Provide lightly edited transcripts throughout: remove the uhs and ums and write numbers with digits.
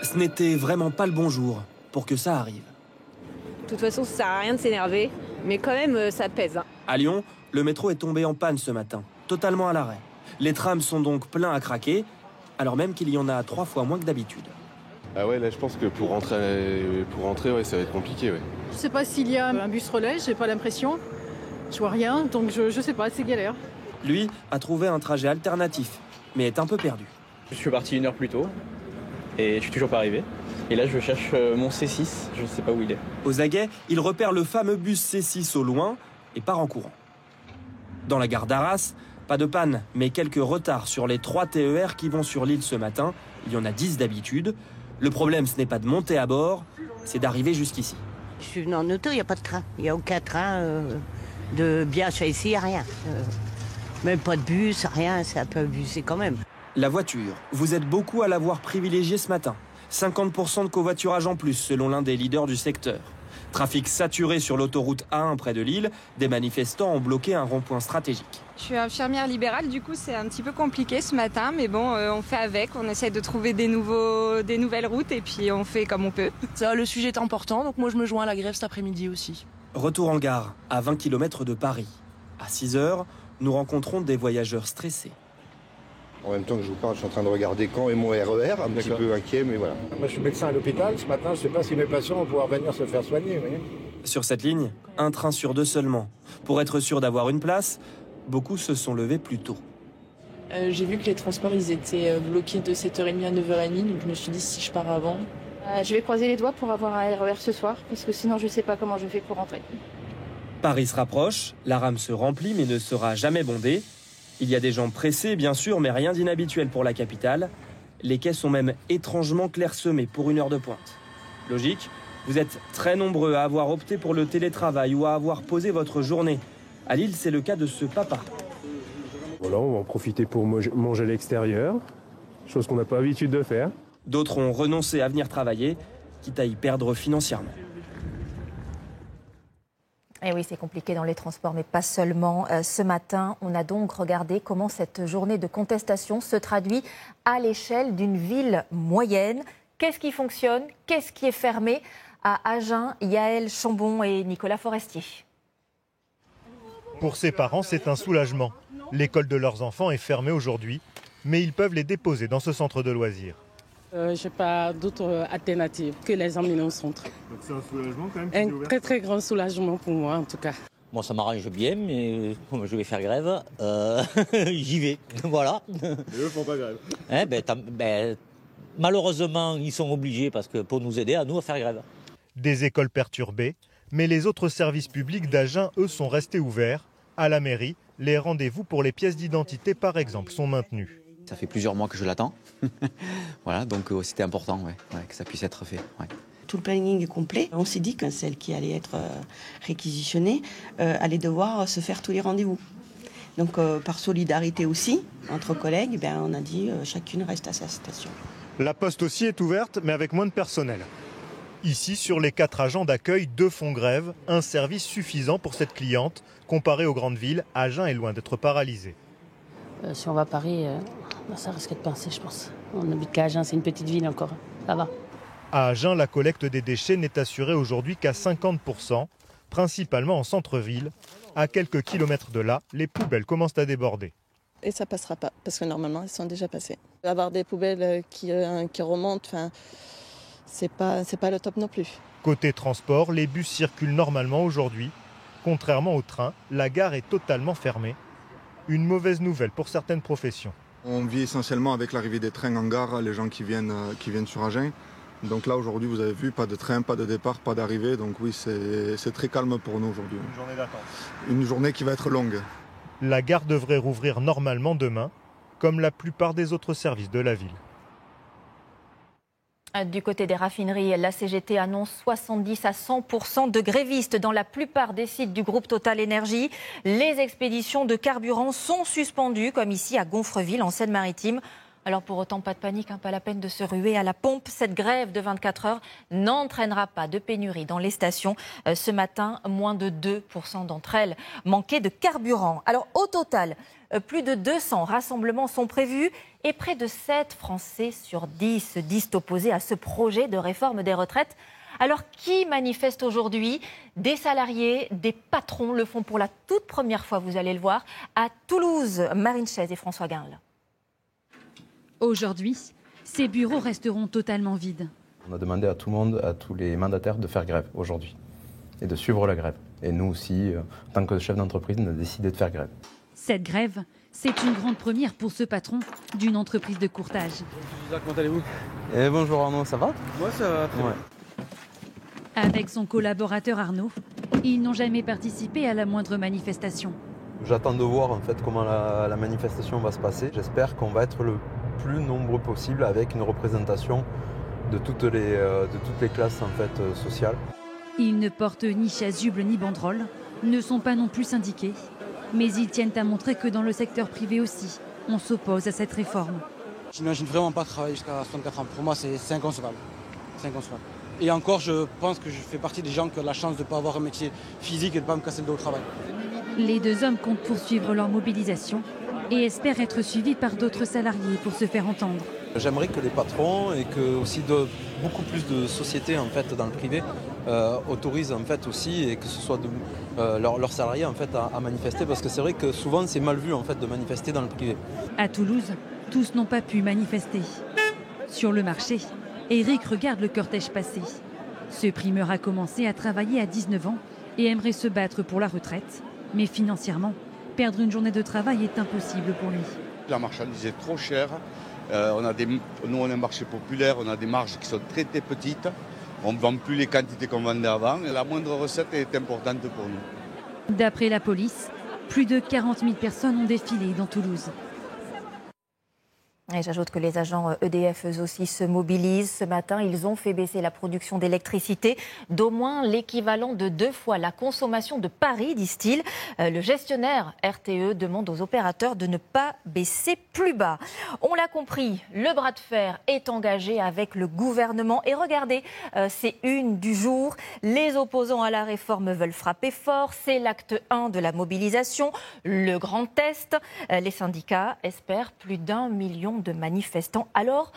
Ce n'était vraiment pas le bon jour pour que ça arrive. De toute façon, ça sert à rien de s'énerver, mais quand même, ça pèse. À Lyon, le métro est tombé en panne ce matin, totalement à l'arrêt. Les trams sont donc pleins à craquer, alors même qu'il y en a 3 fois moins que d'habitude. Ah ouais, là je pense que pour rentrer ouais, ça va être compliqué. Ouais. Je sais pas s'il y a un bus relais, j'ai pas l'impression. Je vois rien, donc je sais pas, c'est galère. Lui a trouvé un trajet alternatif, mais est un peu perdu. Je suis parti 1 heure plus tôt et je suis toujours pas arrivé. Et là je cherche mon C6, je ne sais pas où il est. Aux aguets, il repère le fameux bus C6 au loin et part en courant. Dans la gare d'Arras, pas de panne, mais quelques retards sur les 3 TER qui vont sur l'île ce matin. Il y en a 10 d'habitude. Le problème, ce n'est pas de monter à bord, c'est d'arriver jusqu'ici. Je suis venu en auto, il n'y a pas de train. Il n'y a aucun train de bien ici, il n'y a rien. Même pas de bus, rien, c'est un peu abusé quand même. La voiture, vous êtes beaucoup à l'avoir privilégiée ce matin. 50% de covoiturage en plus, selon l'un des leaders du secteur. Trafic saturé sur l'autoroute A1 près de Lille, des manifestants ont bloqué un rond-point stratégique. Je suis infirmière libérale, du coup c'est un petit peu compliqué ce matin, mais bon, on fait avec, on essaie de trouver des nouvelles routes et puis on fait comme on peut. Ça, le sujet est important, donc moi je me joins à la grève cet après-midi aussi. Retour en gare, à 20 km de Paris. À 6h, nous rencontrons des voyageurs stressés. En même temps que je vous parle, je suis en train de regarder quand est mon RER, un petit peu inquiet, mais voilà. Moi, je suis médecin à l'hôpital. Ce matin, je ne sais pas si mes patients vont pouvoir venir se faire soigner. Vous voyez. Sur cette ligne, un train sur 2 seulement. Pour être sûr d'avoir une place, beaucoup se sont levés plus tôt. J'ai vu que les transports ils étaient bloqués de 7h30 à 9h30, donc je me suis dit si je pars avant. Je vais croiser les doigts pour avoir un RER ce soir, parce que sinon je ne sais pas comment je fais pour rentrer. Paris se rapproche, la rame se remplit mais ne sera jamais bondée. Il y a des gens pressés, bien sûr, mais rien d'inhabituel pour la capitale. Les quais sont même étrangement clairsemés pour 1 heure de pointe. Logique, vous êtes très nombreux à avoir opté pour le télétravail ou à avoir posé votre journée. À Lille, c'est le cas de ce papa. Voilà, on va en profiter pour manger à l'extérieur, chose qu'on n'a pas l'habitude de faire. D'autres ont renoncé à venir travailler, quitte à y perdre financièrement. Et oui, c'est compliqué dans les transports, mais pas seulement. Ce matin, on a donc regardé comment cette journée de contestation se traduit à l'échelle d'une ville moyenne. Qu'est-ce qui fonctionne? Qu'est-ce qui est fermé? À Agen, Yaël Chambon et Nicolas Forestier. Pour ces parents, c'est un soulagement. L'école de leurs enfants est fermée aujourd'hui, mais ils peuvent les déposer dans ce centre de loisirs. Je n'ai pas d'autre alternative que les emmener au centre. Donc c'est un soulagement quand même? Un très très grand soulagement pour moi en tout cas. Moi ça m'arrange bien, mais je vais faire grève, j'y vais, voilà. Et eux font pas grève? Malheureusement, ils sont obligés parce que pour nous aider à nous à faire grève. Des écoles perturbées, mais les autres services publics d'Agen, eux, sont restés ouverts. À la mairie, les rendez-vous pour les pièces d'identité, par exemple, sont maintenus. Ça fait plusieurs mois que je l'attends. Voilà, donc c'était important que ça puisse être fait. Ouais. Tout le planning est complet. On s'est dit que celle qui allait être réquisitionnée allait devoir se faire tous les rendez-vous. Donc par solidarité aussi, entre collègues, on a dit chacune reste à sa station. La poste aussi est ouverte, mais avec moins de personnel. Ici, sur les 4 agents d'accueil, 2 font grève, un service suffisant pour cette cliente. Comparé aux grandes villes, Agen est loin d'être paralysé. Si on va à Paris, ça risque de pincer, je pense. On habite qu'à Agen, c'est une petite ville encore, ça va. À Agen, la collecte des déchets n'est assurée aujourd'hui qu'à 50%, principalement en centre-ville. À quelques kilomètres de là, les poubelles commencent à déborder. Et ça passera pas, parce que normalement, elles sont déjà passées. Avoir des poubelles qui remontent, c'est pas le top non plus. Côté transport, les bus circulent normalement aujourd'hui. Contrairement au train, la gare est totalement fermée. Une mauvaise nouvelle pour certaines professions. On vit essentiellement avec l'arrivée des trains en gare, les gens qui viennent sur Agen. Donc là, aujourd'hui, vous avez vu, pas de train, pas de départ, pas d'arrivée. Donc oui, c'est très calme pour nous aujourd'hui. Une journée d'attente. Une journée qui va être longue. La gare devrait rouvrir normalement demain, comme la plupart des autres services de la ville. Du côté des raffineries, la CGT annonce 70 à 100% de grévistes dans la plupart des sites du groupe Total Énergie. Les expéditions de carburant sont suspendues, comme ici à Gonfreville, en Seine-Maritime. Alors pour autant, pas de panique, pas la peine de se ruer à la pompe. Cette grève de 24 heures n'entraînera pas de pénurie dans les stations. Ce matin, moins de 2% d'entre elles manquaient de carburant. Alors au total, plus de 200 rassemblements sont prévus et près de 7 Français sur 10 se disent opposés à ce projet de réforme des retraites. Alors, qui manifeste aujourd'hui? Des salariés, des patrons le font pour la toute première fois, vous allez le voir, à Toulouse. Marine Chaise et François Guinle. Aujourd'hui, ces bureaux resteront totalement vides. On a demandé à tout le monde, à tous les mandataires de faire grève aujourd'hui et de suivre la grève. Et nous aussi, en tant que chef d'entreprise, on a décidé de faire grève. Cette grève, c'est une grande première pour ce patron d'une entreprise de courtage. Comment allez-vous? Bonjour Arnaud, ça va? Moi ça va très bien. Avec son collaborateur Arnaud, ils n'ont jamais participé à la moindre manifestation. J'attends de voir en fait comment la manifestation va se passer. J'espère qu'on va être le plus nombreux possible avec une représentation de toutes les classes en fait sociales. Ils ne portent ni chasuble ni banderole, ne sont pas non plus syndiqués, mais ils tiennent à montrer que dans le secteur privé aussi, on s'oppose à cette réforme. Je n'imagine vraiment pas travailler jusqu'à 64 ans. Pour moi, c'est inconcevable. C'est inconcevable. Et encore, je pense que je fais partie des gens qui ont la chance de ne pas avoir un métier physique et de ne pas me casser le dos au travail. Les deux hommes comptent poursuivre leur mobilisation et espèrent être suivis par d'autres salariés pour se faire entendre. J'aimerais que les patrons et que aussi beaucoup plus de sociétés en fait dans le privé autorisent en fait aussi et que ce soit leurs salariés en fait à manifester, parce que c'est vrai que souvent c'est mal vu en fait de manifester dans le privé. À Toulouse, tous n'ont pas pu manifester. Sur le marché, Eric regarde le cortège passer. Ce primeur a commencé à travailler à 19 ans et aimerait se battre pour la retraite. Mais financièrement, perdre une journée de travail est impossible pour lui. La marchandise est trop chère. Nous, on est un marché populaire, on a des marges qui sont très petites. On ne vend plus les quantités qu'on vendait avant. Et la moindre recette est importante pour nous. D'après la police, plus de 40 000 personnes ont défilé dans Toulouse. Et j'ajoute que les agents EDF, eux aussi, se mobilisent. Ce matin, ils ont fait baisser la production d'électricité d'au moins l'équivalent de 2 fois la consommation de Paris, disent-ils. Le gestionnaire RTE demande aux opérateurs de ne pas baisser plus bas. On l'a compris, le bras de fer est engagé avec le gouvernement. Et regardez, c'est une du jour. Les opposants à la réforme veulent frapper fort. C'est l'acte 1 de la mobilisation, le grand test. Les syndicats espèrent plus d'1 million de manifestants. Alors,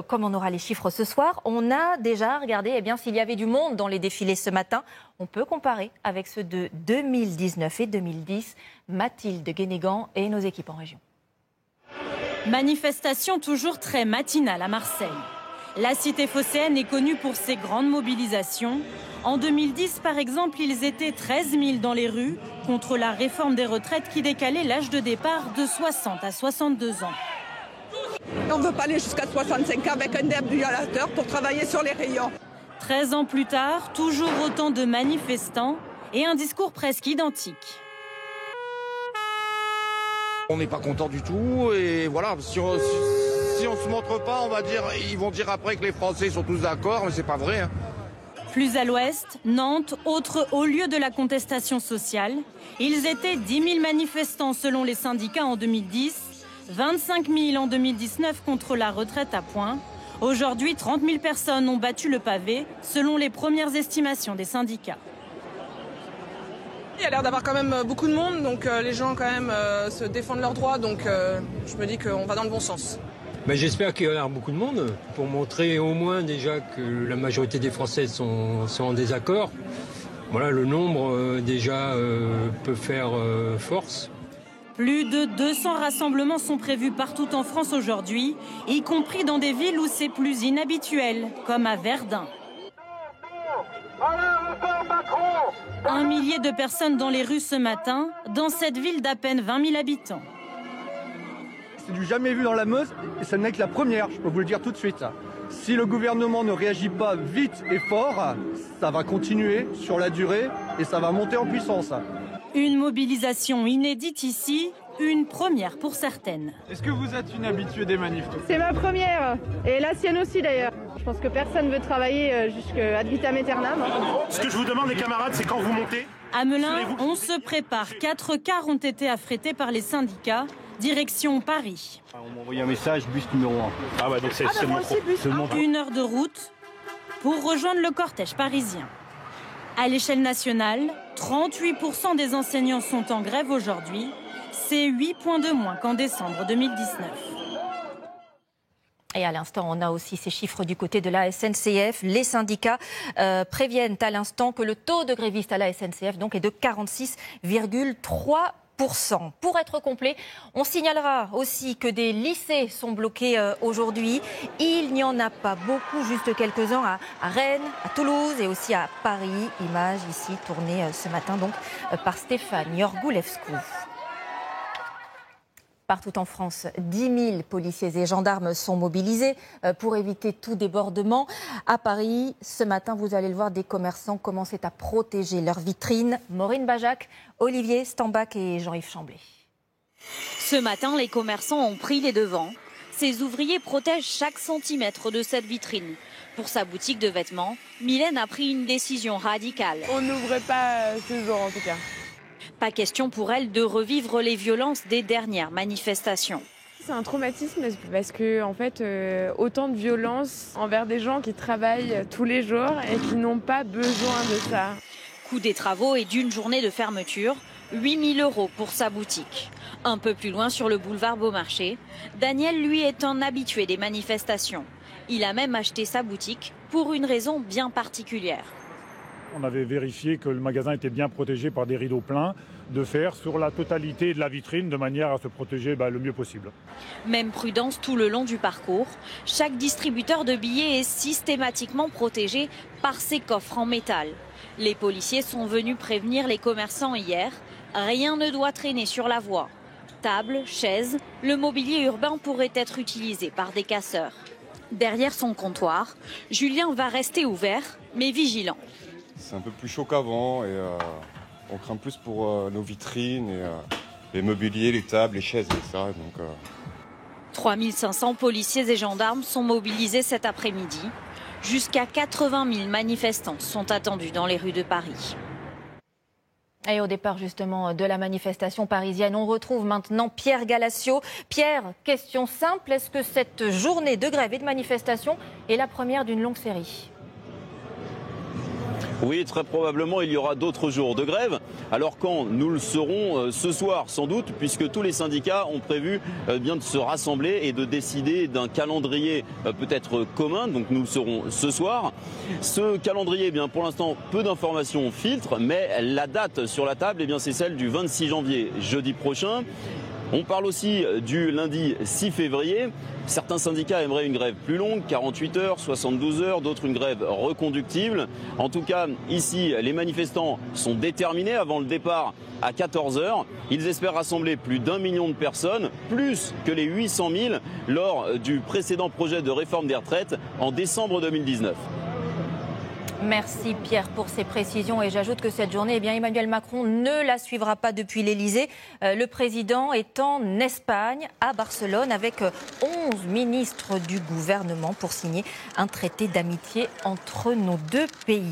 comme on aura les chiffres ce soir, on a déjà regardé s'il y avait du monde dans les défilés ce matin. On peut comparer avec ceux de 2019 et 2010. Mathilde Guénégan et nos équipes en région. Manifestation toujours très matinale à Marseille. La cité phocéenne est connue pour ses grandes mobilisations. En 2010, par exemple, ils étaient 13 000 dans les rues contre la réforme des retraites qui décalait l'âge de départ de 60 à 62 ans. On ne veut pas aller jusqu'à 65 ans avec un déambulateur pour travailler sur les rayons. 13 ans plus tard, toujours autant de manifestants et un discours presque identique. On n'est pas content du tout et voilà, si on se montre pas, on va dire, ils vont dire après que les Français sont tous d'accord, mais c'est pas vrai. Plus à l'ouest, Nantes, autre haut lieu de la contestation sociale. Ils étaient 10 000 manifestants selon les syndicats en 2010. 25 000 en 2019 contre la retraite à points. Aujourd'hui, 30 000 personnes ont battu le pavé, selon les premières estimations des syndicats. Il y a l'air d'avoir quand même beaucoup de monde, donc les gens quand même se défendent leurs droits, donc je me dis qu'on va dans le bon sens. J'espère qu'il y aura beaucoup de monde pour montrer au moins déjà que la majorité des Français sont en désaccord. Voilà, le nombre déjà peut faire force. Plus de 200 rassemblements sont prévus partout en France aujourd'hui, y compris dans des villes où c'est plus inhabituel, comme à Verdun. 1 millier de personnes dans les rues ce matin, dans cette ville d'à peine 20 000 habitants. C'est du jamais vu dans la Meuse, et ça n'est que la première, je peux vous le dire tout de suite. Si le gouvernement ne réagit pas vite et fort, ça va continuer sur la durée et ça va monter en puissance. Une mobilisation inédite ici, une première pour certaines. Est-ce que vous êtes une habituée des manifs? C'est ma première, et la sienne aussi d'ailleurs. Je pense que personne ne veut travailler jusqu'à ad vitam aeternam. Ce que je vous demande les camarades, c'est quand vous montez. À Melun, on se prépare. 4 cars ont été affrétés par les syndicats. Direction Paris. On m'a envoyé un message, bus numéro 1. Ah bah donc c'est seulement trop. 1 heure de route pour rejoindre le cortège parisien. À l'échelle nationale, 38% des enseignants sont en grève aujourd'hui. C'est 8 points de moins qu'en décembre 2019. Et à l'instant, on a aussi ces chiffres du côté de la SNCF. Les syndicats préviennent à l'instant que le taux de grévistes à la SNCF donc, est de 46,3%. Pour être complet, on signalera aussi que des lycées sont bloqués aujourd'hui. Il n'y en a pas beaucoup, juste quelques-uns à Rennes, à Toulouse et aussi à Paris. Image ici tournée ce matin donc par Stéphane Yorgoulevskou. Partout en France, 10 000 policiers et gendarmes sont mobilisés pour éviter tout débordement. À Paris, ce matin, vous allez le voir, des commerçants commencent à protéger leurs vitrines. Maureen Bajac, Olivier Stambach et Jean-Yves Chamblay. Ce matin, les commerçants ont pris les devants. Ces ouvriers protègent chaque centimètre de cette vitrine. Pour sa boutique de vêtements, Mylène a pris une décision radicale. On n'ouvrait pas ce jour en tout cas. Pas question pour elle de revivre les violences des dernières manifestations. C'est un traumatisme parce que en fait, autant de violence envers des gens qui travaillent tous les jours et qui n'ont pas besoin de ça. Coût des travaux et d'une journée de fermeture, 8 000 € pour sa boutique. Un peu plus loin sur le boulevard Beaumarchais, Daniel, lui, est un habitué des manifestations. Il a même acheté sa boutique pour une raison bien particulière. On avait vérifié que le magasin était bien protégé par des rideaux pleins de fer sur la totalité de la vitrine de manière à se protéger le mieux possible. Même prudence tout le long du parcours. Chaque distributeur de billets est systématiquement protégé par ses coffres en métal. Les policiers sont venus prévenir les commerçants hier. Rien ne doit traîner sur la voie. Tables, chaises, le mobilier urbain pourrait être utilisé par des casseurs. Derrière son comptoir, Julien va rester ouvert, mais vigilant. C'est un peu plus chaud qu'avant et on craint plus pour nos vitrines et les mobiliers, les tables, les chaises, etc. Donc, 3500 policiers et gendarmes sont mobilisés cet après-midi. Jusqu'à 80 000 manifestants sont attendus dans les rues de Paris. Et au départ justement de la manifestation parisienne, on retrouve maintenant Pierre Galassio. Pierre, question simple, est-ce que cette journée de grève et de manifestation est la première d'une longue série ? Oui, très probablement, il y aura d'autres jours de grève. Alors quand nous le saurons ce soir, sans doute, puisque tous les syndicats ont prévu bien de se rassembler et de décider d'un calendrier peut-être commun. Donc nous le saurons ce soir. Ce calendrier, bien pour l'instant, peu d'informations filtrent, mais la date sur la table, c'est celle du 26 janvier, jeudi prochain. On parle aussi du lundi 6 février. Certains syndicats aimeraient une grève plus longue, 48 heures, 72 heures, d'autres une grève reconductible. En tout cas, ici, les manifestants sont déterminés avant le départ à 14 heures. Ils espèrent rassembler plus d'1 million de personnes, plus que les 800 000 lors du précédent projet de réforme des retraites en décembre 2019. Merci Pierre pour ces précisions et j'ajoute que cette journée, Emmanuel Macron ne la suivra pas depuis l'Elysée. Le président est en Espagne, à Barcelone, avec 11 ministres du gouvernement pour signer un traité d'amitié entre nos deux pays.